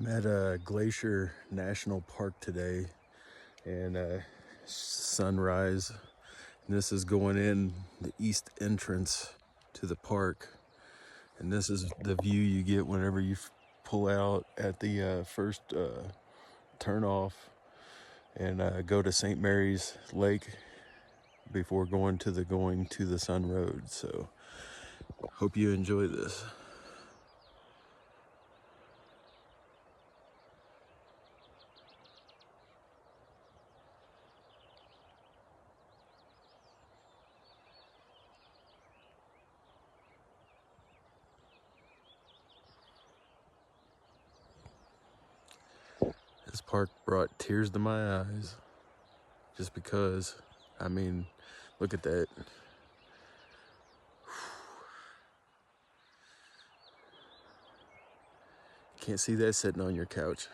I'm at Glacier National Park today, and sunrise. And this is going in the east entrance to the park, and this is the view you get whenever you pull out at the first turn off and go to St. Mary's Lake before going to the Sun Road. So hope you enjoy this. This park brought tears to my eyes just because, I mean, look at that. Can't see that sitting on your couch.